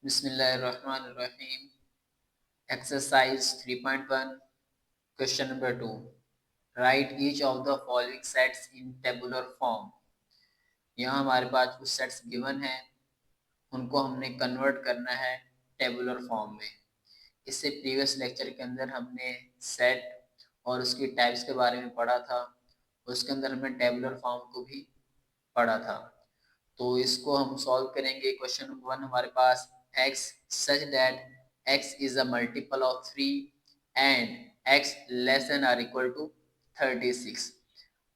Bismillahirrahmanirrahim. Exercise 3.1. Question number 2. Write each of the following sets in tabular form. यहाँ हमारे पास कुछ sets given हैं, उनको हमने कन्वर्ट करना है टेबुलर फॉर्म में। इससे प्रीवियस लेक्चर के अंदर हमने सेट और उसकी टाइप्स के बारे में पढ़ा था, उसके अंदर हमने टेबुलर फॉर्म को भी पढ़ा था। तो इसको हम सॉल्व करेंगे। क्वेश्चन नंबर 1 हमारे पास x such that x is a multiple of 3 and x less than or equal to 36।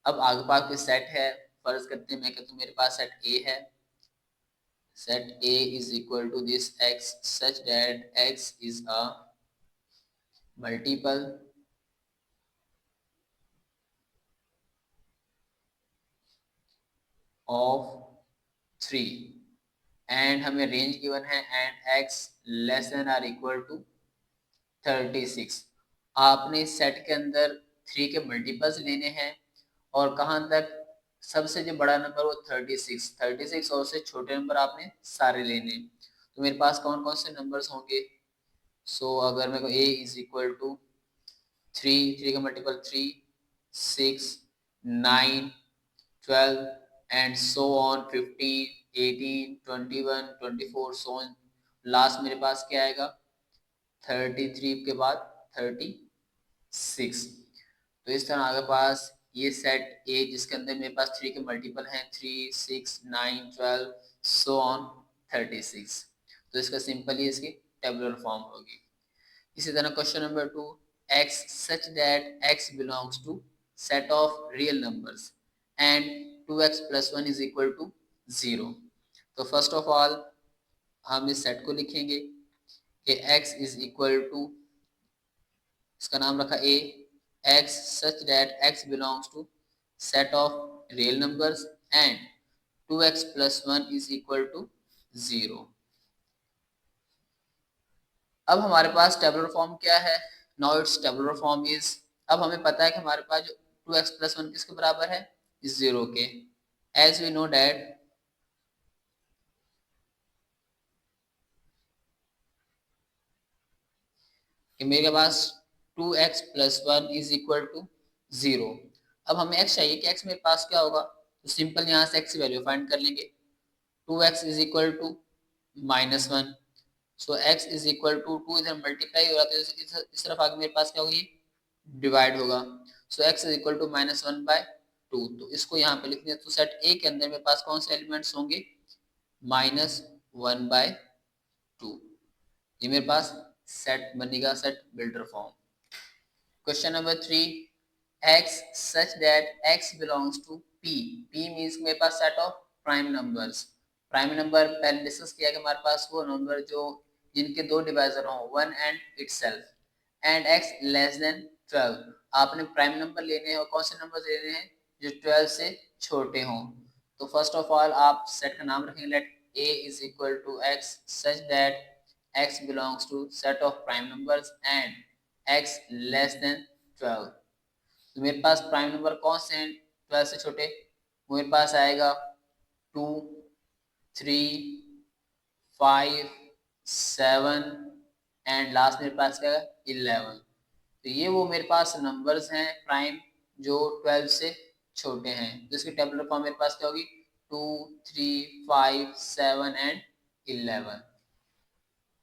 अब आगे पास कोई सेट है, फर्ज करते हैं मैं कहता हूँ मेरे पास सेट A है। Set A is equal to this x such that x is a multiple of 3 and हमें रेंज गिवन है and x less than or equal to 36। आपने इस सेट के अंदर 3 के मल्टीपल्स लेने हैं और कहाँ तक, सबसे जो बड़ा नंबर वो 36 और उससे छोटे नंबर आपने सारे लेने। तो मेरे पास कौन कौन से नंबर्स होंगे। अगर मेरे को a इज इक्वल टू 3 का multiple 3, 6, 9, 12 and so on 15, 18, 21, 24 so on. Last मेरे पास क्या आएगा 33 के बाद 36। तो इस तरह आगे पास ये सेट ए जिसके अंदर मेरे पास 3 के मल्टीपल हैं 3, 6, 9, 12 सो ऑन 36। तो इसका सिंपली इसकी टेबुलर फॉर्म होगी। इसी तरह question number 2, x such that x belongs to set of real numbers and 2x plus 1 is equal to 0। तो फर्स्ट ऑफ ऑल हम इस सेट को लिखेंगे कि x is equal to, इसका नाम रखा a, x such that x belongs to set of real numbers and 2x plus 1 is equal to 0। अब हमारे पास टेबुलर फॉर्म क्या है। Now it's tabular form is, अब हमें पता है कि हमारे पास जो 2x plus 1 किसके बराबर है, 0 के। एज वी नो डैट कि मेरे पास 2x plus 1 is equal to 0। अब हमें x चाहिए कि x मेरे पास क्या होगा, तो सिंपल यहाँ से x की वैल्यू फाइंड कर लेंगे। 2x is equal to -1, so x is equal to 2 इधर मल्टीप्लाई हो रहा है तो इस तरफ आगे मेरे पास क्या होगी, डिवाइड होगा। सो x is equal to -1/2। तो इसको यहाँ पे लिख दिया। तो सेट A के अंदर मेरे पास कौन से एलिमेंट्स होंगे, -1/2। ये मेरे पास सेट बनेगा, set builder form. Question number 3, x such that x belongs to p। p means मेरे पास set of prime numbers. Prime number पहले डिस्कस किया कि हमारे पास वो नंबर जो जिनके दो डिवाइजर हों 1 and itself and x less then 12। आपने प्राइम नंबर लेने हैं और कौन से नंबर लेने हैं जो 12 से छोटे हों। तो फर्स्ट ऑफ ऑल आप सेट का नाम रखेंगे, late a is equal to x such that x belongs to set of prime numbers and x less then 12। तो मेरे पास प्राइम नंबर कौन से हैं 12 से छोटे, वो मेरे पास आएगा 2, 3, 5, 7 एंड लास्ट मेरे पास क्या है 11। तो ये वो मेरे पास नंबर्स हैं प्राइम जो 12 से छोटे हैं। तो इसकी टेबुलर फॉर्म मेरे पास क्या होगी 2, 3, 5, 7 and 11।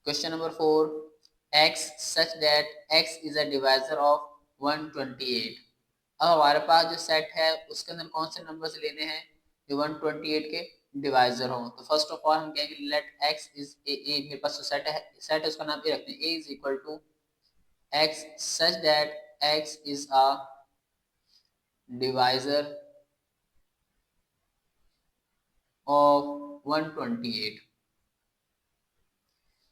Question number 4, x such that x is a divisor of 128। अब हमारे पास जो सेट है उसके अंदर कौन से नंबर्स लेने हैं जो 128 के डिवाइजर हों। तो फर्स्ट ऑफ ऑल हम कहेंगे लेट x इज ए, मेरे पास जो सेट है उसका नाम ए रखते हैं, a is equal to x such that x is a divisor of 128।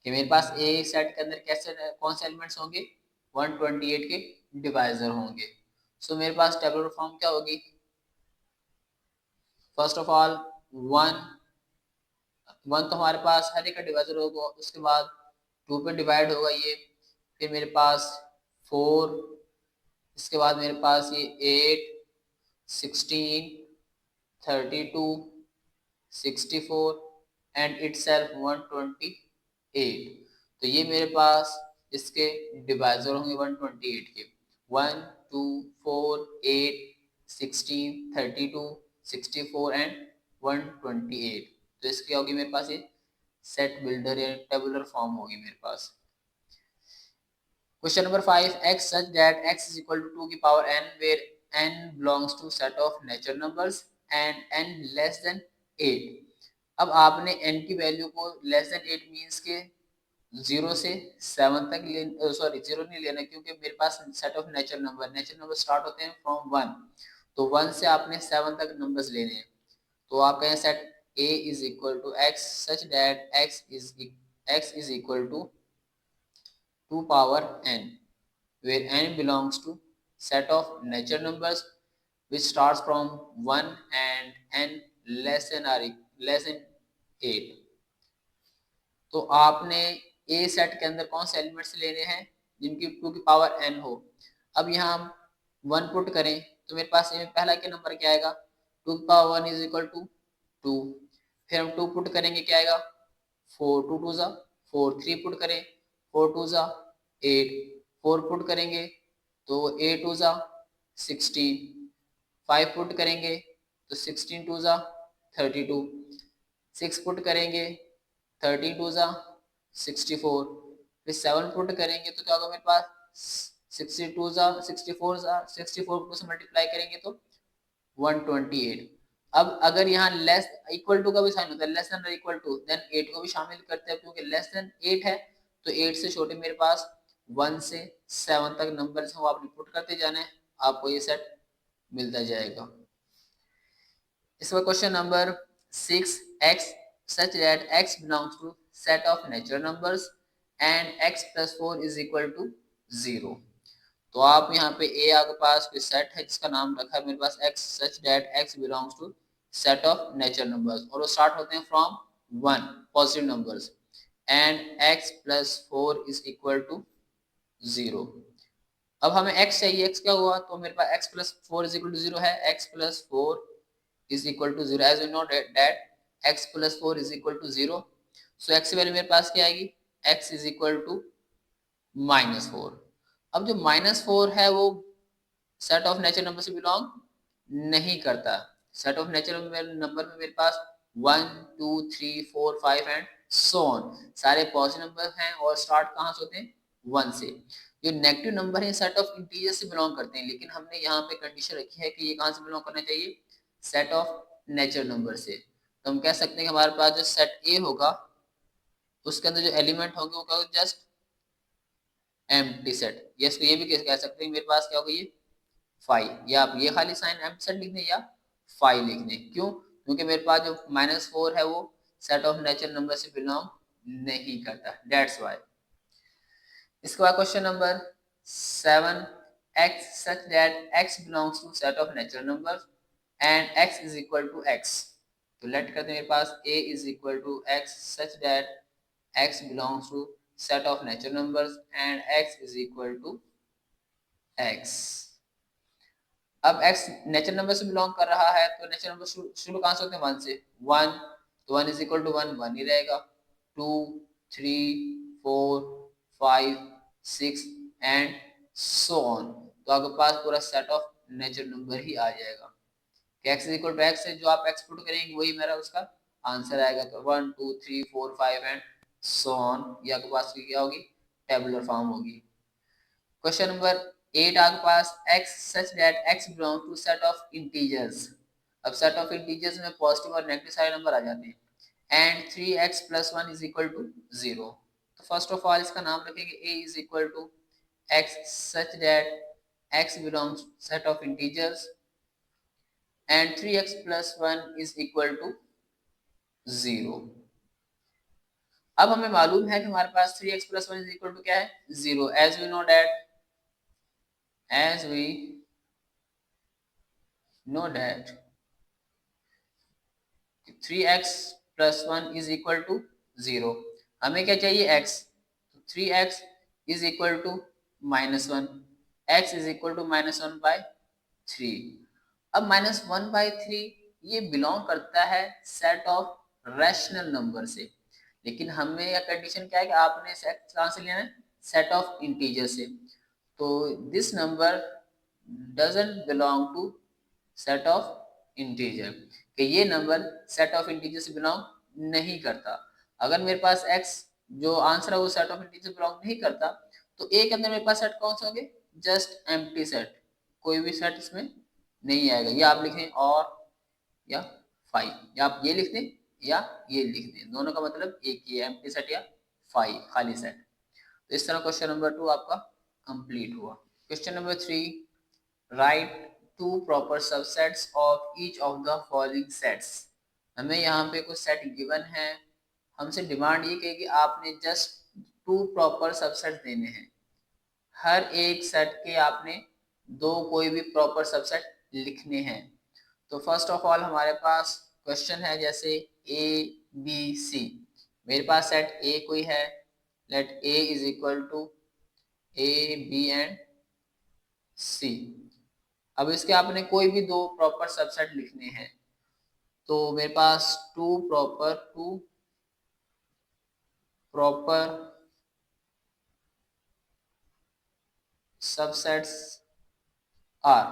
कि मेरे पास ए सेट के अंदर कैसे कौन से एलिमेंट्स होंगे 128 के डिवाइजर होंगे। सो मेरे पास टेबुलर फॉर्म क्या होगी, फर्स्ट ऑफ ऑल 1 तो हमारे पास हर एक का डिवाइजर होगा, उसके बाद 2 पे डिवाइड होगा ये, फिर मेरे पास 4, इसके बाद मेरे पास ये 8, 16, 32, 64 एंड इटसेल्फ 128। 8। तो ये मेरे पास इसके डिवाइजर होंगे 128 के, 1 2 4 8 16 32 64 एंड 128। तो इसकी होगी मेरे पास ये सेट बिल्डर या टेबुलर फॉर्म होगी मेरे पास। Question number 5, x such that x is equal to 2 की power n where n belongs to set of natural numbers and n less than 8। अब आपने n की वैल्यू को लेस देन 8 मींस के 0 से 7 तक सॉरी 0 नहीं लेना, क्योंकि मेरे पास set of natural number start होते हैं फ्रॉम 1, तो 1 से आपने 7 तक नंबर्स लेने हैं। तो आप कहें set a is equal to x such that x is equal to 2 power n where n belongs to set of natural numbers which starts from 1 and n less than 8। तो आपने ए सेट के अंदर कौन से एलिमेंट्स लेने हैं जिनकी 2 की पावर n हो। अब यहाँ हम 1 पुट करें तो मेरे पास पहला के नंबर क्या आएगा, 2 की पावर 1 इज इक्वल टू 2। फिर हम 2 पुट करेंगे क्या आएगा, 4 2 2 जा 4, 3 पुट करें 4 2 जा 8, 4 पुट करेंगे तो 8 2 जा 16, 5 पुट करेंगे तो 16 2 जा 32, 6 पुट करेंगे 13 2 जा 64, फिर 7 पुट करेंगे तो क्या होगा मेरे पास 62 जा 64 जा 64 को से मल्टीप्लाई करेंगे तो 128। अब अगर यहाँ लेस इक्वल टू का भी साइन होता है, less than equal to, then 8 को भी शामिल करते हैं क्योंकि लेस देन 8 है, तो 8 से छोटे मेरे पास 1 से 7 तक नंबर्स हैं, वो आपने पुट करते जाना है, आपको ये सेट मिलता जाएगा। इसका question number 6, x such that x belongs to set of natural numbers and x plus 4 is equal to 0। तो आप यहाँ पे a आपके पास कोई सेट है जिसका नाम रखा है मेरे पास x such that x belongs to set of natural numbers और वो स्टार्ट होते हैं from 1 positive numbers and x plus 4 is equal to 0। अब हमें x चाहिए, x क्या हुआ, तो मेरे पास x plus 4 is equal to 0 है, x plus 4 is equal to 0 as we know that x plus 4 is equal to 0। so x की value मेरे पास क्या आएगी, x is equal to -4। अब जो -4 है वो सेट ऑफ नेचुरल नंबर से बिलोंग नहीं करता। सेट ऑफ नेचुरल नंबर में मेरे पास 1 2 3 4 5 एंड सो ऑन सारे पॉजिटिव नंबर हैं और स्टार्ट कहाँ से होते हैं, 1 से। जो नेगेटिव नंबर है सेट ऑफ इंटीजर से बिलोंग करते हैं, लेकिन हमने यहाँ पे कंडीशन रखी है कि ये कहाँ से बिलोंग करना चाहिए, सेट ऑफ नेचुरल नंबर से। तो हम कह सकते हैं कि हमारे पास जो सेट ए होगा उसके अंदर जो एलिमेंट होंगे वो क्या होगा, जस्ट एम्प्टी सेट। या इसको ये भी कह सकते हैं मेरे पास क्या होगा, ये 5, या आप ये खाली साइन एम्प्टी सेट लिख दें या 5 लिख दें। क्यों, क्योंकि मेरे पास जो -4 है वो सेट ऑफ नेचुरल नंबर से बिलोंग नहीं करता, दैट्स व्हाई। इसके बाद question number 7, x such that x belongs to set of natural numbers and x is equal to x। तो लेट करते हैं मेरे पास a is equal to x such that x belongs to set of natural numbers and x is equal to x। अब x natural number से belong कर रहा है तो नेचुरल नंबर शुरू कहाँ से होते हैं, 1 से। 1 तो 1 is equal to 1 1 ही रहेगा, 2 3 4 5 6 एंड सो ऑन। तो आपके पास पूरा सेट ऑफ नेचुरल नंबर ही आ जाएगा। x is equal to x है, जो आप x पुट करेंगे वही मेरा उसका आंसर आएगा। तो 1 2 3 4 5 एंड सो ऑन, ये आपके पास क्या होगी, टेबुलर फॉर्म होगी। क्वेश्चन नंबर 8 आपके पास x such that x belongs to set of integers। अब सेट ऑफ इंटीजर्स में पॉजिटिव और नेगेटिव सारे नंबर आ जाते हैं and 3x plus 1 is equal to 0। तो फर्स्ट ऑफ ऑल इसका नाम रखेंगे a is equal to x such that x belongs to set of integers and 3x plus 1 is equal to 0। अब हमें मालूम है कि हमारे पास 3x plus 1 is equal to क्या है, 0। as we know that 3x plus 1 is equal to 0। हमें क्या चाहिए, x। 3x is equal to -1, x is equal to -1 by 3। अब -1 by 3 ये बिलोंग करता है सेट ऑफ रैशनल नंबर से, लेकिन हमें या कंडीशन क्या है कि आपने सेट कहाँ से लेना है, सेट ऑफ इंटीजर से। तो this number doesn't belong to set of integer, कि ये नंबर सेट ऑफ इंटीजर से बिलोंग नहीं करता। अगर मेरे पास x जो आंसर है वो सेट ऑफ इंटीजर बिलोंग नहीं करता, तो a के अंदर मेरे पास सेट कौन से होंगे, जस्ट एम्प्टी सेट, कोई भी सेट इसमें नहीं आएगा। या आप लिखें और या 5, या आप ये लिख दें या ये लिख दें, दोनों का मतलब एक ही है, एम्प्टी सेट या 5 खाली सेट। तो इस तरह क्वेश्चन नंबर 2 आपका कंप्लीट हुआ। Question number 3, write two proper subsets of each of the following sets. हमें यहाँ पे कुछ सेट गिवन है, हमसे डिमांड ये की कि आपने जस्ट 2 प्रॉपर सबसेट देने हैं। हर एक सेट के आपने 2 कोई भी प्रॉपर सबसेट लिखने हैं। तो फर्स्ट ऑफ ऑल हमारे पास क्वेश्चन है जैसे ए बी सी। मेरे पास सेट ए कोई है, let A is equal to A B and C. अब इसके आपने कोई भी 2 प्रॉपर सबसेट लिखने हैं। तो मेरे पास टू प्रॉपर सबसेट्स आर।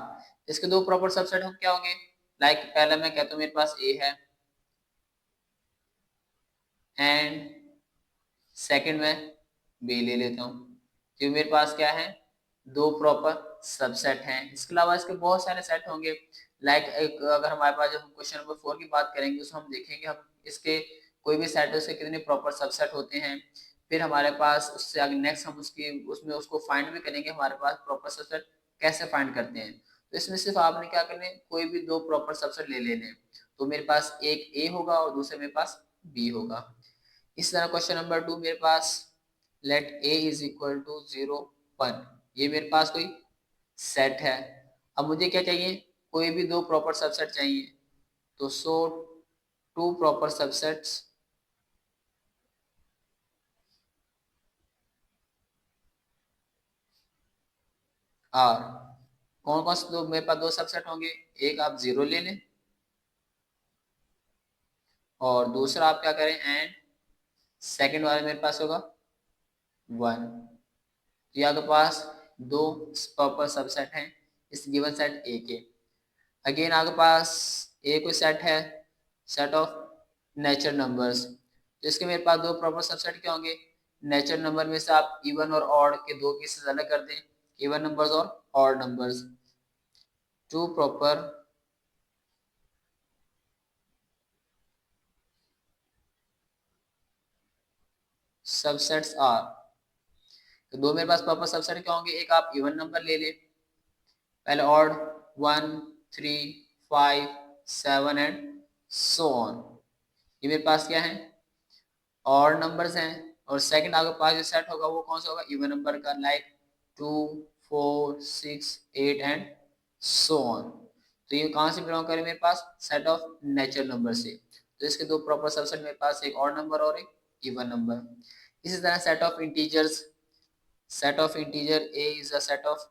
इसके 2 प्रॉपर सबसेट हम क्या होंगे, लाइक पहले मैं कहता हूँ मेरे पास ए है एंड सेकंड में बी ले लेता हूँ, तो मेरे पास क्या है, 2 प्रॉपर सबसेट हैं। इसके अलावा इसके बहुत सारे सेट होंगे, लाइक एक अगर हमारे पास जब हम क्वेश्चन नंबर 4 की बात करेंगे उसमें हम देखेंगे हम इसके कोई भी सेट से कितने प्रॉपर सबसेट होते हैं। फिर हमारे पास उससे आगे नेक्स्ट हम उसमें उसको फाइंड भी करेंगे, हमारे पास प्रॉपर सबसेट कैसे फाइंड करते हैं। तो इसमें सिर्फ आपने क्या करना है, कोई भी 2 प्रॉपर सबसेट ले लेने हैं। तो मेरे पास एक ए होगा और दूसरे मेरे पास बी होगा। इस तरह क्वेश्चन नंबर 2 मेरे पास let A is equal to 0 1, ये मेरे पास कोई सेट है। अब मुझे क्या चाहिए, कोई भी 2 प्रॉपर सबसेट चाहिए। तो सो 2 प्रॉपर सबसेट्स आर। कौन कौन से दो मेरे पास 2 सबसेट होंगे, एक आप 0 ले लें और दूसरा आप क्या करें एंड सेकंड वाले मेरे पास होगा 1। तो ये आपके पास 2 प्रॉपर सबसेट हैं इस गिवन सेट ए के। अगेन आपके पास ए कोई सेट है, सेट ऑफ नेचुरल नंबर्स। तो इसके मेरे पास 2 प्रॉपर सबसेट क्या होंगे, नेचुरल नंबर में से आप इवन और ऑड के 2 केसेस अलग कर दें, इवन नंबर्स और odd numbers. 2 proper subsets are. तो 2 मेरे पास प्रॉपर सबसेट क्या होंगे, एक आप इवन नंबर ले लें, पहले ऑड 1 3 5 7 एंड सो ऑन। ये मेरे पास क्या है, और नंबर्स हैं। और सेकंड आपके पास जो सेट होगा वो कौन सा होगा, इवन नंबर का, लाइक 2 4 6 8 एंड सो ऑन। तो ये कहाँ से बिलोंग करें, मेरे पास सेट ऑफ नेचुरल नंबर से। तो इसके 2 प्रॉपर सबसेट मेरे पास, एक ऑड नंबर और एक इवन नंबर। इसी तरह set of integers, set of integer a is a set of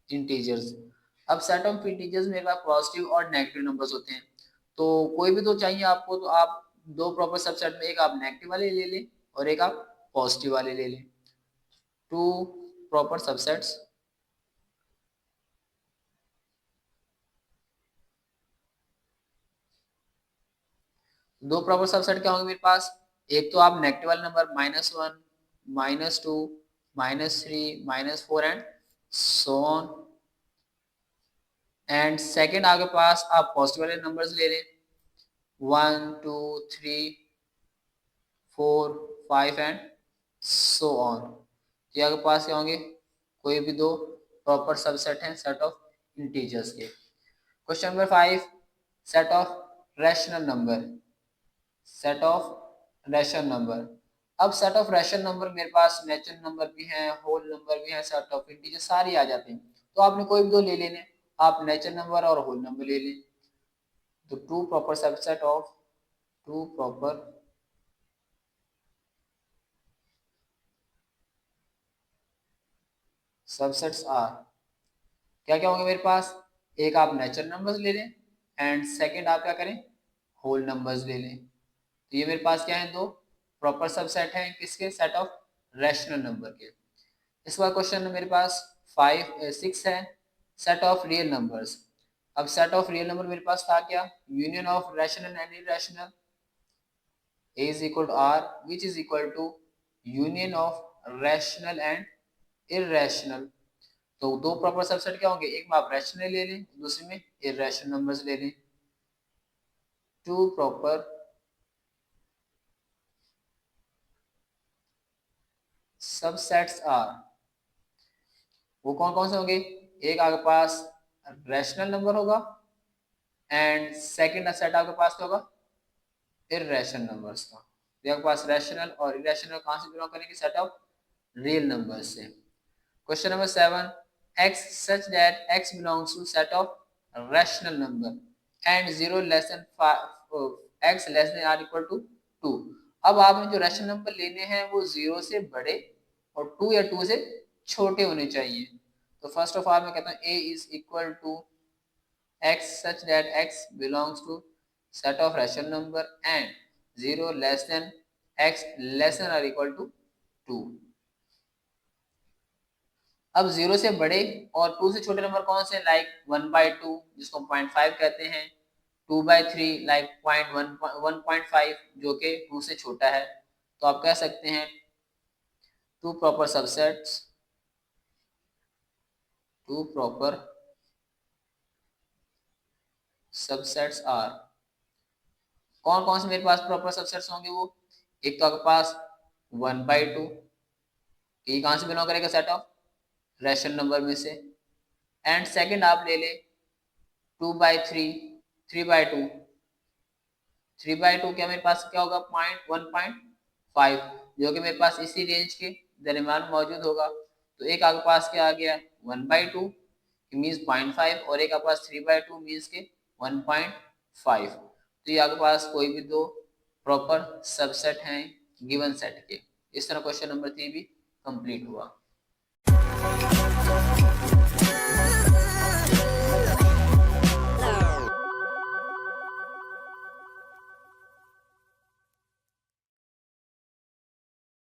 integers. अब सेट ऑफ इंटीजर्स मेरे पास पॉजिटिव और नेगेटिव नंबर्स होते हैं। तो कोई भी 2 चाहिए आपको, तो आप 2 प्रॉपर सबसेट में एक आप नेगेटिव वाले ले लें और एक आप पॉजिटिव वाले ले लें। 2 प्रॉपर सबसेट्स दो प्रॉपर सबसेट क्या होंगे मेरे पास, एक तो आप नेगेटिव वाले number -1 -2 -3 -4 and so on. And second आपके पास आप पॉजिटिव वाले नंबर्स ले लें, 1 2 3 4 5 एंड सो ऑन। तो आपके पास क्या होंगे, कोई भी 2 प्रॉपर सबसेट हैं सेट ऑफ इंटीजर्स के। Question number 5, set of rational number, set of rational number. अब सेट ऑफ रैशनल नंबर मेरे पास नेचुरल नंबर भी हैं, होल नंबर भी हैं, सेट ऑफ इंटीजर सारे आ जाते हैं। तो आपने कोई भी 2 ले लेने, आप नेचुरल नंबर और होल नंबर ले लें। तो 2 proper subset of 2 proper subsets are, क्या क्या होंगे मेरे पास, एक आप नेचुरल नंबर्स ले लें एंड सेकंड आप क्या करें, होल नंबर्स ले लें। तो ये मेरे पास क्या है, 2 प्रॉपर सबसेट है किसके, सेट ऑफ रैशनल नंबर के। इसके बाद क्वेश्चन मेरे पास 6 है, सेट ऑफ रियल नंबर्स। अब सेट ऑफ रियल नंबर मेरे पास था क्या, union of rational and irrational, A is equal to R, which is equal to union of rational and irrational। तो दो प्रॉपर सबसेट क्या होंगे, एक में आप रैशनल ले लें, दूसरे में इरेशनल नंबर्स ले लें। टू प्रॉपर सबसेट्स आर, वो कौन कौन से होंगे, एक आपके पास रैशनल नंबर होगा एंड सेकंड सेट आपके पास क्या होगा, इरेशनल नंबर्स का। तो आपके पास रैशनल और इरेशनल कहां से बिलोंग करेंगे, सेट ऑफ रियल नंबर्स से। Question number 7, x such that x belongs to set of rational number and 0 less than x less than or equal to 2। अब आपने जो रैशनल नंबर लेने हैं वो 0 से बड़े और 2 या 2 से छोटे होने चाहिए। तो फर्स्ट ऑफ ऑल मैं कहता हूँ a is equal to x such that x belongs to set of rational number and 0 less than x less than or equal to 2। अब 0 से बड़े और 2 से छोटे नंबर कौन से, लाइक 1/2 जिसको 0.5 कहते हैं, 2/3 लाइक 1.5 जो कि 2 से छोटा है। तो आप कह सकते हैं टू प्रॉपर सबसेट्स आर, कौन कौन से मेरे पास प्रॉपर सबसेट्स होंगे, वो एक तो आपके पास 1/2, ये कहां से बिलोंग करेगा, सेट ऑफ रैशनल नंबर में से। एंड सेकंड आप ले ले 2/3, 3/2, 3/2 क्या मेरे पास क्या होगा, 1.5 जो कि मेरे पास इसी रेंज के दरमियान मौजूद होगा। तो एक आपके पास क्या आ गया 1/2 मीन्स 0.5 और एक आपके पास 3/2 मीन्स के 1.5। तो ये आपके पास कोई भी दो प्रॉपर सबसेट हैं गिवन सेट के। इस तरह क्वेश्चन नंबर 3 भी कंप्लीट हुआ।